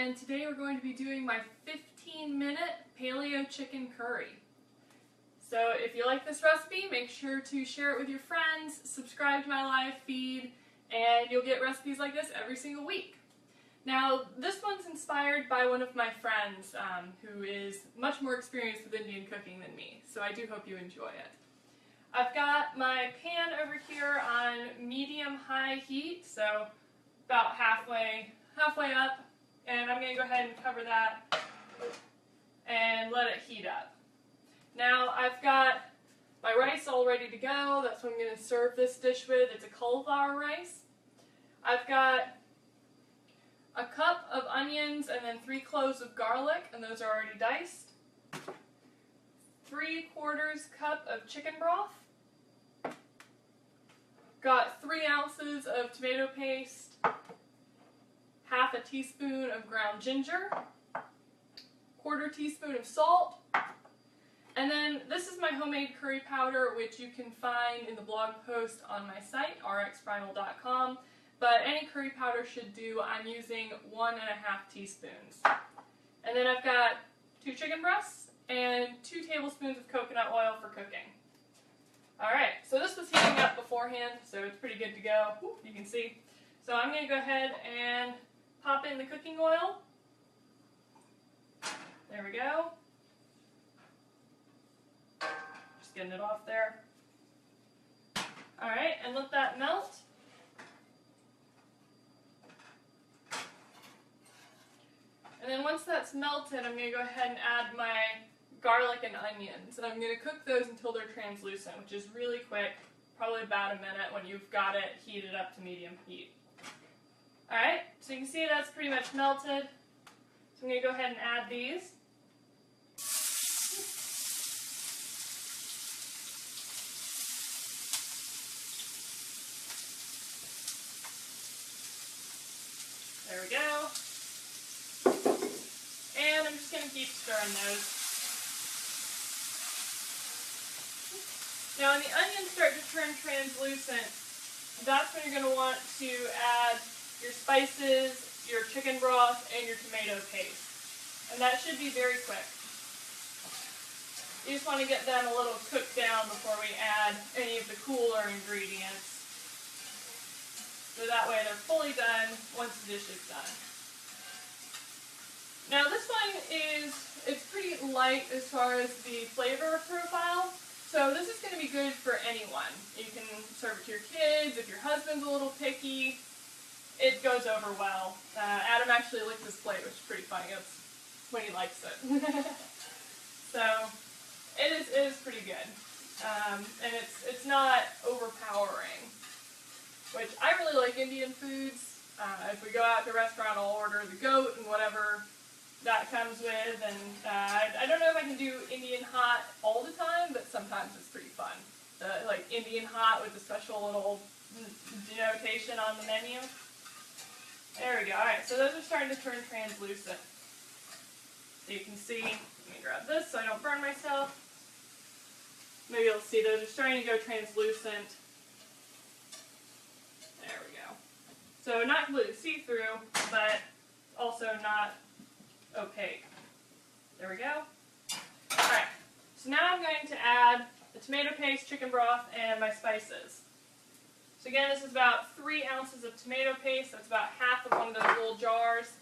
and today we're going to be doing my 15-minute paleo chicken curry. So if you like this recipe, make sure to share it with your friends, subscribe to my live feed, and you'll get recipes like this every single week. Now, this one's inspired by one of my friends who is much more experienced with Indian cooking than me, so I do hope you enjoy it. I've got my pan over here on medium-high heat, so about halfway up, and I'm going to go ahead and cover that and let it heat up. Now I've got my rice all ready to go. That's what I'm going to serve this dish with. It's a cauliflower rice. I've got a cup of onions and then 3 cloves of garlic, and those are already diced. 3/4 cup of chicken broth. Got 3 ounces of tomato paste, half a teaspoon of ground ginger, 1/4 teaspoon of salt, and then this is my homemade curry powder, which you can find in the blog post on my site, rxprimal.com, but any curry powder should do. I'm using 1.5 teaspoons. And then I've got 2 chicken breasts and 2 tablespoons of coconut oil for cooking. Alright, so this was heating up beforehand, so it's pretty good to go. You can see. So I'm going to go ahead and pop in the cooking oil. There we go. Just getting it off there. Alright, and let that melt. And then once that's melted, I'm going to go ahead and add my garlic and onions, and I'm going to cook those until they're translucent, which is really quick, probably about a minute when you've got it heated up to medium heat. Alright, so you can see that's pretty much melted, so I'm going to go ahead and add these. There we go. And I'm just going to keep stirring those. Now, when the onions start to turn translucent, that's when you're going to want to add your spices, your chicken broth, and your tomato paste. And that should be very quick. You just want to get them a little cooked down before we add any of the cooler ingredients. So that way they're fully done once the dish is done. Now this one it's pretty light as far as the flavor profile. So this is going to be good for anyone. You can serve it to your kids. If your husband's a little picky, it goes over well. Adam actually licked this plate, which is pretty funny. That's when he likes it. So it is pretty good. And it's not overpowering, which I really like Indian foods. If we go out to a restaurant, I'll order the goat and whatever that comes with, and I don't know if I can do Indian hot all the time, but sometimes it's pretty fun. Like Indian hot with a special little denotation on the menu. There we go. Alright, so those are starting to turn translucent. So you can see, let me grab this so I don't burn myself. Maybe you'll see those are starting to go translucent. There we go. So not completely see-through, but also not opaque. There we go. Alright, so now I'm going to add the tomato paste, chicken broth, and my spices. So again, this is about 3 ounces of tomato paste. That's about half of one of those little jars.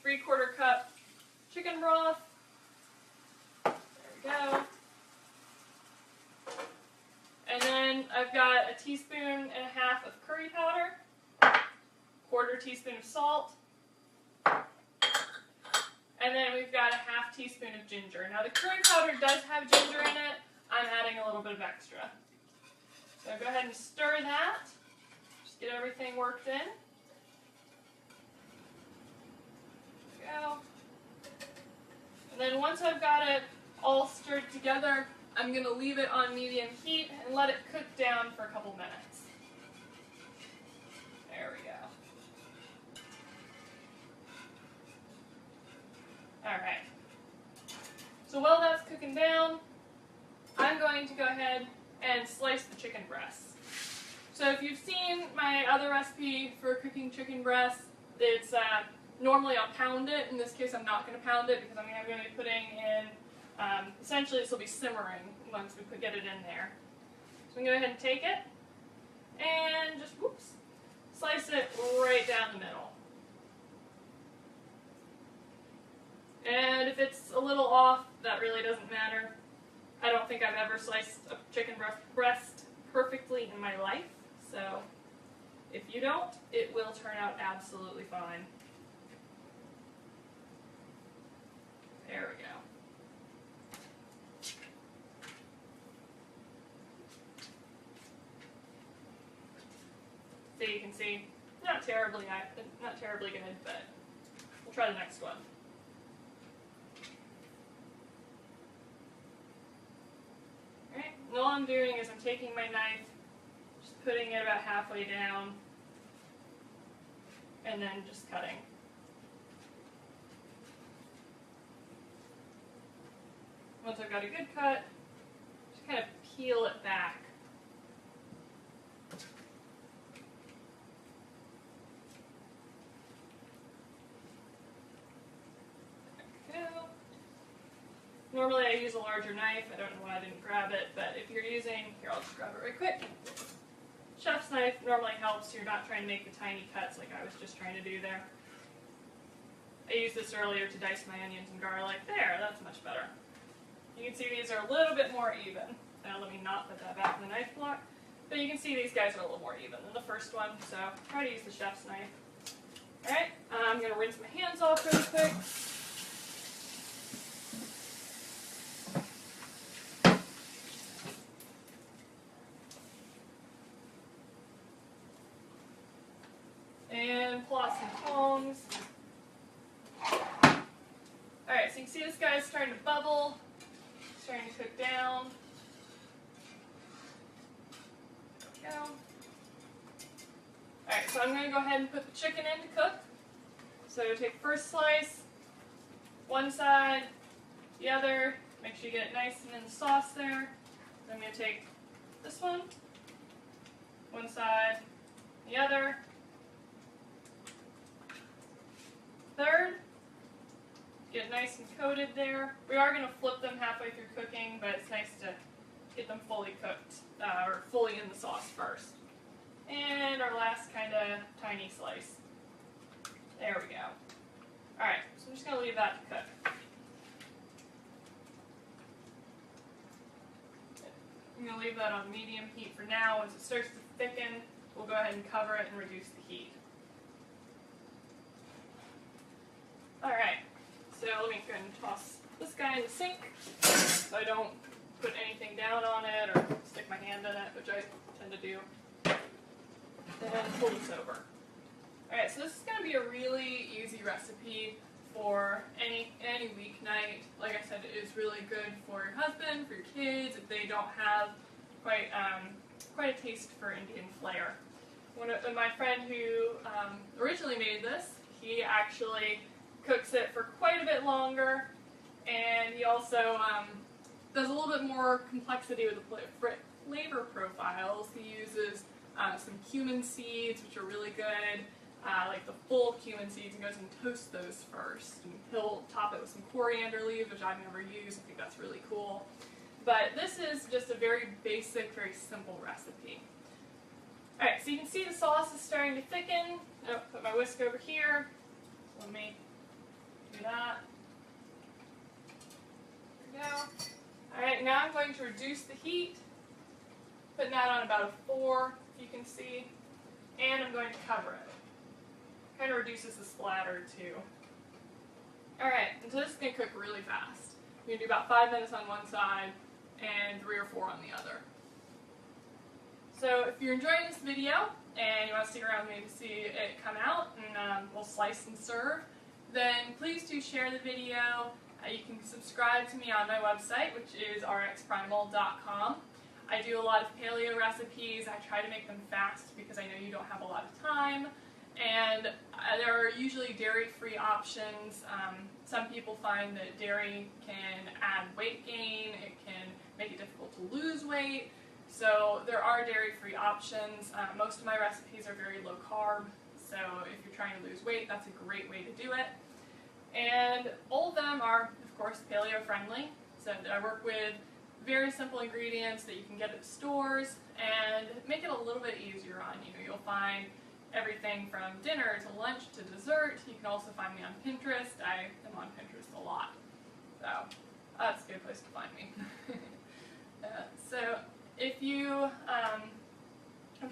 3/4 cup chicken broth. There we go. And then I've got a 1.5 teaspoons of curry powder, 1/4 teaspoon of salt, and then we've got a 1/2 teaspoon of ginger. Now the curry powder does have ginger in it. I'm adding a little bit of extra. So go ahead and stir that. Just get everything worked in. There we go. And then once I've got it all stirred together, I'm going to leave it on medium heat and let it cook down for a couple minutes. There we go. Alright, so while that's cooking down, I'm going to go ahead and slice the chicken breasts. So if you've seen my other recipe for cooking chicken breasts, It's normally I'll pound it. In this case, I'm not going to pound it because I'm going to be putting in. Essentially, this will be simmering once we get it in there. So I'm going to go ahead and take it and just slice it right down the middle. And if it's a little off, that really doesn't matter. I don't think I've ever sliced a chicken breast perfectly in my life, so if you don't, it will turn out absolutely fine. There we go. So you can see, not terribly good, but we'll try the next one. Alright, and all I'm doing is I'm taking my knife, just putting it about halfway down, and then just cutting. Once I've got a good cut, just kind of peel it back. Normally I use a larger knife. I don't know why I didn't grab it, but if you're using, here I'll just grab it right quick. Chef's knife normally helps. You're not trying to make the tiny cuts like I was just trying to do there. I used this earlier to dice my onions and garlic. There, that's much better. You can see these are a little bit more even. Now let me not put that back in the knife block. But you can see these guys are a little more even than the first one, so try to use the chef's knife. Alright, I'm going to rinse my hands off really quick. And pull out some tongs. Alright, so you can see this guy's starting to bubble, starting to cook down. There we go. Alright, so I'm going to go ahead and put the chicken in to cook. So take first slice, one side, the other, make sure you get it nice and in the sauce there. Then I'm going to take this one side, the other. Third, get it nice and coated there. We are going to flip them halfway through cooking, but it's nice to get them fully cooked, or fully in the sauce first. And our last kind of tiny slice. There we go. Alright, so I'm just going to leave that to cook. I'm going to leave that on medium heat for now. Once it starts to thicken, we'll go ahead and cover it and reduce the heat. Alright, so let me go ahead and toss this guy in the sink so I don't put anything down on it or stick my hand in it, which I tend to do. And pull this over. Alright, so this is going to be a really easy recipe for any weeknight. Like I said, it is really good for your husband, for your kids, if they don't have quite a taste for Indian flair. My friend who originally made this, he actually cooks it for quite a bit longer, and he also does a little bit more complexity with the flavor profiles. He uses some cumin seeds, which are really good, like the full cumin seeds, and goes and toasts those first. And he'll top it with some coriander leaves, which I've never used. I think that's really cool. But this is just a very basic, very simple recipe. Alright, so you can see the sauce is starting to thicken. I'll put my whisk over here. Let me do that. There we go. Alright, now I'm going to reduce the heat. Putting that on about a 4, if you can see. And I'm going to cover it. Kind of reduces the splatter too. Alright, and so this is going to cook really fast. You're going to do about 5 minutes on one side and 3 or 4 on the other. So if you're enjoying this video and you want to stick around with me to see it come out and we'll slice and serve, then please do share the video. You can subscribe to me on my website, which is rxprimal.com. I do a lot of paleo recipes. I try to make them fast because I know you don't have a lot of time. And there are usually dairy-free options. Some people find that dairy can add weight gain. It can make it difficult to lose weight. So there are dairy-free options. Most of my recipes are very low-carb. So if you're trying to lose weight, that's a great way to do it. And all of them are, of course, paleo friendly. So I work with very simple ingredients that you can get at stores and make it a little bit easier on you. You'll find everything from dinner to lunch to dessert. You can also find me on Pinterest. I am on Pinterest a lot. So that's a good place to find me. So if you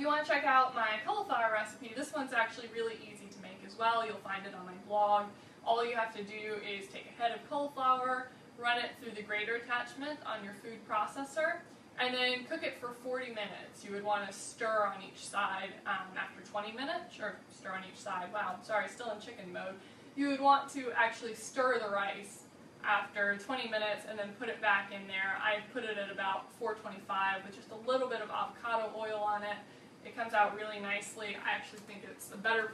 want to check out my cauliflower recipe, this one's actually really easy to make as well. You'll find it on my blog. All you have to do is take a head of cauliflower, run it through the grater attachment on your food processor, and then cook it for 40 minutes. You would want to stir on each side after 20 minutes, or stir on each side, wow, sorry, still in chicken mode. You would want to actually stir the rice after 20 minutes and then put it back in there. I put it at about 425 with just a little bit of avocado oil on it. It comes out really nicely. I actually think it's a better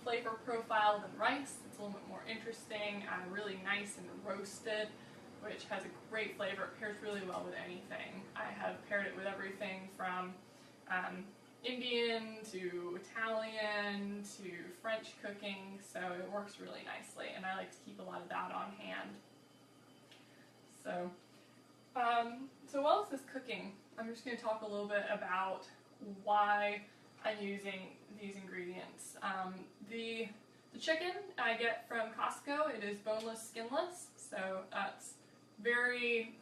flavor profile than rice. It's a little bit more interesting, really nice and roasted, which has a great flavor. It pairs really well with anything. I have paired it with everything from Indian to Italian to French cooking, so it works really nicely, and I like to keep a lot of that on hand. So, so while this is cooking, I'm just going to talk a little bit about why I'm using these ingredients. The chicken I get from Costco. It is boneless, skinless, so that's very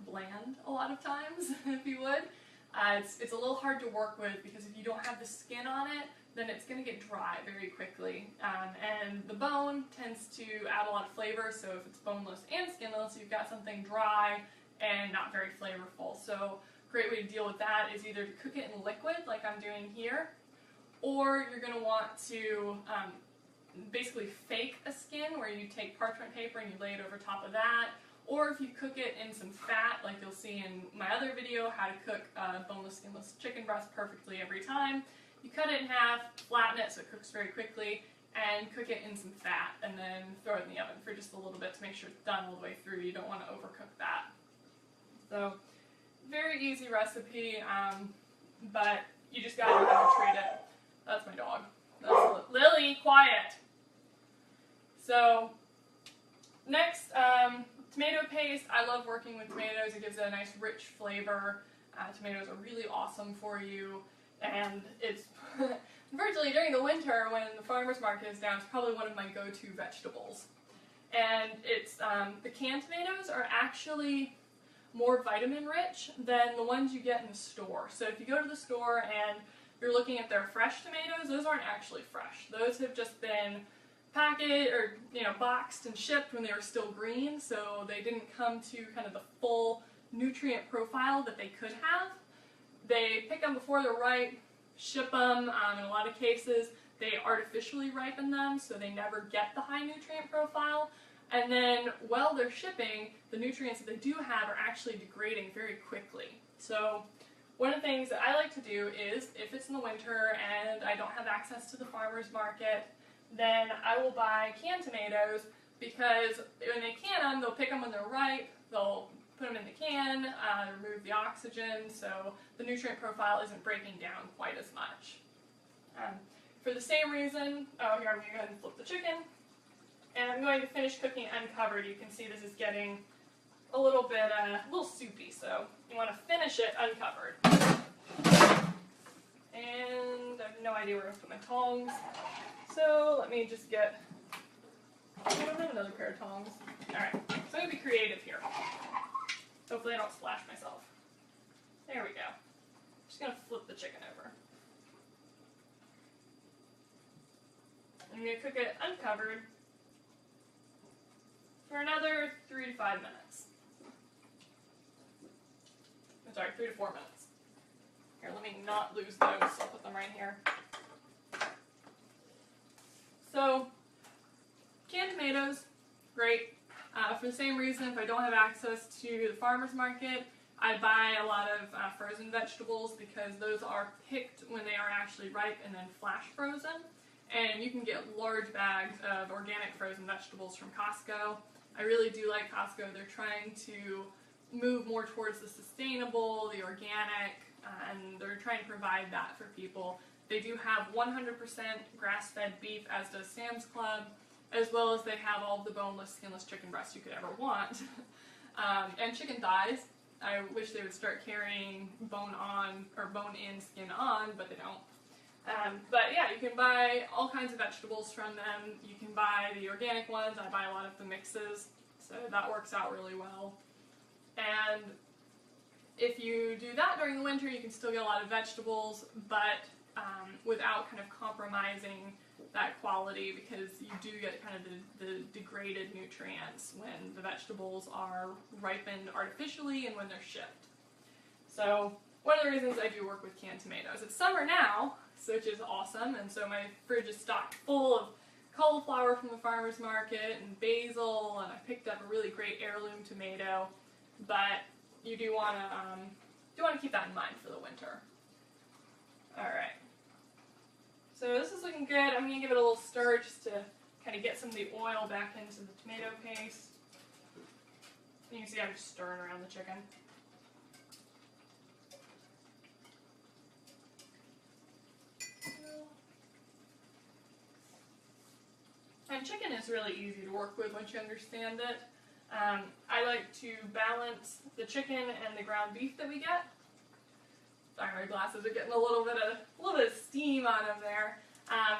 bland a lot of times, if you would. It's a little hard to work with because if you don't have the skin on it, then it's going to get dry very quickly. And the bone tends to add a lot of flavor, so if it's boneless and skinless, you've got something dry and not very flavorful. So a great way to deal with that is either to cook it in liquid, like I'm doing here, or you're going to want to basically fake a skin, where you take parchment paper and you lay it over top of that. Or if you cook it in some fat, like you'll see in my other video, how to cook boneless, skinless chicken breast perfectly every time. You cut it in half, flatten it so it cooks very quickly, and cook it in some fat, and then throw it in the oven for just a little bit to make sure it's done all the way through. You don't want to overcook that. So, very easy recipe, but you just gotta know how to treat it. That's my dog. That's Lily, quiet! So, next, tomato paste. I love working with tomatoes. It gives it a nice rich flavor. Tomatoes are really awesome for you, and it's virtually during the winter when the farmer's market is down, it's probably one of my go-to vegetables. And it's the canned tomatoes are actually more vitamin rich than the ones you get in the store. So if you go to the store and you're looking at their fresh tomatoes, those aren't actually fresh. Those have just been packaged or boxed and shipped when they were still green, so they didn't come to kind of the full nutrient profile that they could have. They pick them before they're ripe, ship them. In a lot of cases, they artificially ripen them, so they never get the high nutrient profile. And then while they're shipping, the nutrients that they do have are actually degrading very quickly. So one of the things that I like to do is, if it's in the winter and I don't have access to the farmer's market, then I will buy canned tomatoes, because when they can them, they'll pick them when they're ripe, they'll put them in the can, remove the oxygen, so the nutrient profile isn't breaking down quite as much. For the same reason, here I'm going to go ahead and flip the chicken, and I'm going to finish cooking it uncovered. You can see this is getting a little bit, a little soupy, so you want to finish it uncovered. And I have no idea where to put my tongs, so let me just get, I don't have another pair of tongs. Alright, so I'm going to be creative here. Hopefully I don't splash myself. There we go. Just going to flip the chicken over. I'm going to cook it uncovered for another 3 to 5 minutes. I'm sorry, 3 to 4 minutes. Here, let me not lose those, so I'll put them right here. So, canned tomatoes, great. For the same reason, if I don't have access to the farmer's market, I buy a lot of frozen vegetables, because those are picked when they are actually ripe and then flash frozen. And you can get large bags of organic frozen vegetables from Costco. I really do like Costco. They're trying to move more towards the sustainable, the organic, and they're trying to provide that for people. They do have 100% grass-fed beef, as does Sam's Club, as well as they have all of the boneless, skinless chicken breasts you could ever want. And chicken thighs. I wish they would start carrying bone-on or bone-in, skin-on, but they don't. But yeah, you can buy all kinds of vegetables from them. You can buy the organic ones. I buy a lot of the mixes, so that works out really well. And if you do that during the winter, you can still get a lot of vegetables, but without kind of compromising that quality, because you do get kind of the degraded nutrients when the vegetables are ripened artificially and when they're shipped. So one of the reasons I do work with canned tomatoes, it's summer now, which is awesome, and so my fridge is stocked full of cauliflower from the farmer's market and basil, and I picked up a really great heirloom tomato, but you do want to keep that in mind for the winter. Alright, so this is looking good. I'm going to give it a little stir just to kind of get some of the oil back into the tomato paste. You can see I'm just stirring around the chicken. And chicken is really easy to work with once you understand it. I like to balance the chicken and the ground beef that we get. Sorry, my glasses are getting a little bit of steam on them there.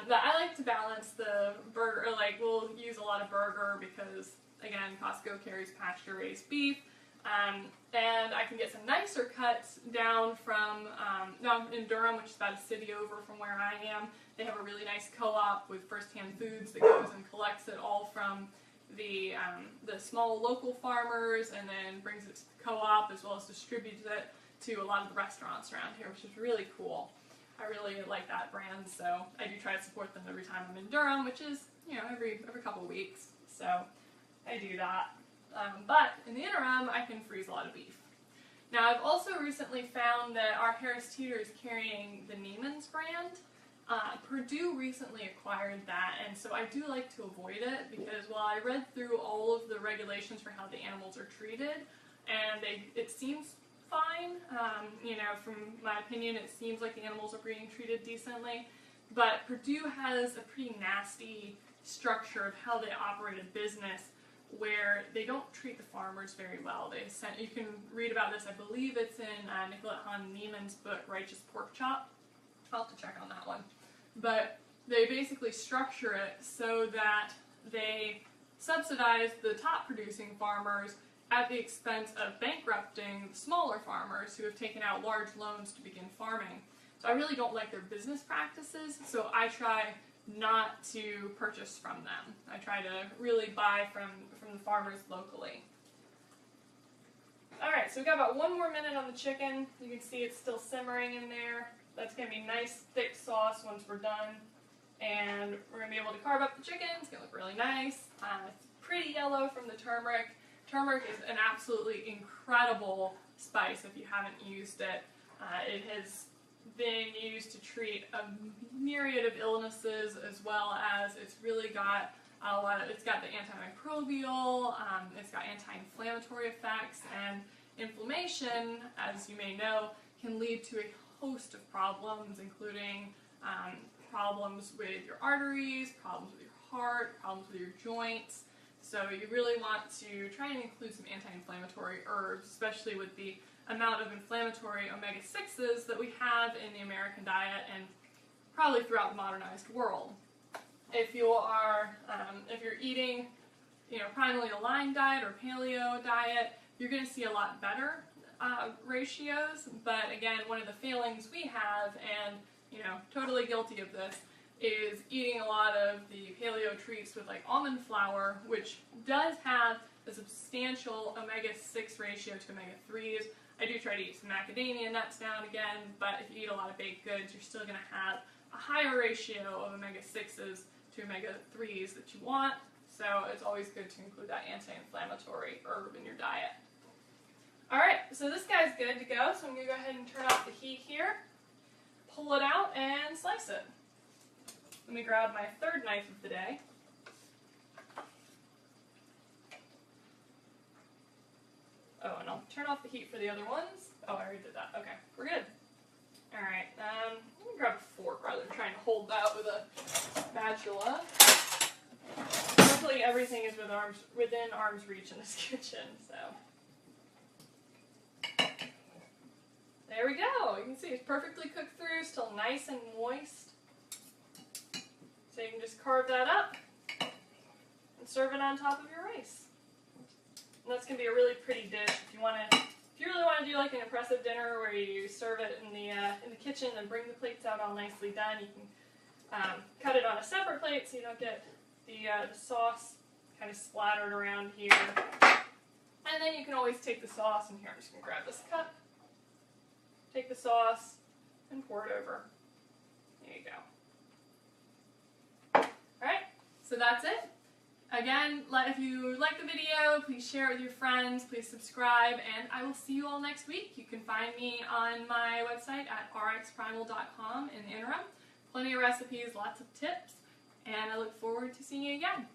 But I like to balance the burger, like we'll use a lot of burger because, again, Costco carries pasture-raised beef. And I can get some nicer cuts down from, down in Durham, which is about a city over from where I am. They have a really nice co-op with First Hand Foods that goes and collects it all from the small local farmers and then brings it to the co-op as well as distributes it to a lot of the restaurants around here, which is really cool. I really like that brand, so I do try to support them every time I'm in Durham, which is, you know, every couple of weeks. So I do that. But in the interim, I can freeze a lot of beef. Now, I've also recently found that our Harris Teeter is carrying the Neiman's brand. Purdue recently acquired that, and so I do like to avoid it because while I read through all of the regulations for how the animals are treated, and it seems fine, you know, from my opinion, it seems like the animals are being treated decently, but Purdue has a pretty nasty structure of how they operate a business where they don't treat the farmers very well. You can read about this, I believe it's in Nicolette Hahn Neiman's book, Righteous Pork Chop. I'll have to check on that one. But they basically structure it so that they subsidize the top producing farmers at the expense of bankrupting the smaller farmers who have taken out large loans to begin farming. So I really don't like their business practices, so I try not to purchase from them. I try to really buy from the farmers locally. Alright, so we've got about 1 more minute on the chicken. You can see it's still simmering in there. That's going to be nice, thick sauce once we're done. And we're going to be able to carve up the chicken. It's going to look really nice. It's pretty yellow from the turmeric. Turmeric is an absolutely incredible spice if you haven't used it. It has been used to treat a myriad of illnesses, as well as it's really got it's got the antimicrobial, it's got anti-inflammatory effects, and inflammation, as you may know, can lead to a host of problems, including problems with your arteries, problems with your heart, problems with your joints. So you really want to try and include some anti-inflammatory herbs, especially with the amount of inflammatory omega-6s that we have in the American diet and probably throughout the modernized world. If you are, if you're eating, you know, primarily a Lyme diet or paleo diet, you're going to see a lot better ratios. But again, one of the failings we have, and you know, totally guilty of this, is eating a lot of the paleo treats with like almond flour, which does have a substantial omega-6 ratio to omega-3s. I do try to eat some macadamia nuts now and again, but if you eat a lot of baked goods, you're still going to have a higher ratio of omega-6s to omega-3s that you want, so it's always good to include that anti-inflammatory herb in your diet. Alright, so this guy's good to go, so I'm going to go ahead and turn off the heat here, pull it out, and slice it. Let me grab my third knife of the day. Oh, and I'll turn off the heat for the other ones. Oh, I already did that. Okay, we're good. Alright, grab a fork rather than trying to hold that with a spatula. Luckily, everything is within arm's reach in this kitchen, so. There we go. You can see it's perfectly cooked through, still nice and moist. So you can just carve that up and serve it on top of your rice. And that's going to be a really pretty dish if you really want to do like an impressive dinner where you serve it in the kitchen and bring the plates out all nicely done. You can cut it on a separate plate so you don't get the sauce kind of splattered around here. And then you can always take the sauce, and here I'm just going to grab this cup. Take the sauce and pour it over. There you go. Alright, so that's it. Again, if you like the video, please share it with your friends, please subscribe, and I will see you all next week. You can find me on my website at rxprimal.com in the interim. Plenty of recipes, lots of tips, and I look forward to seeing you again.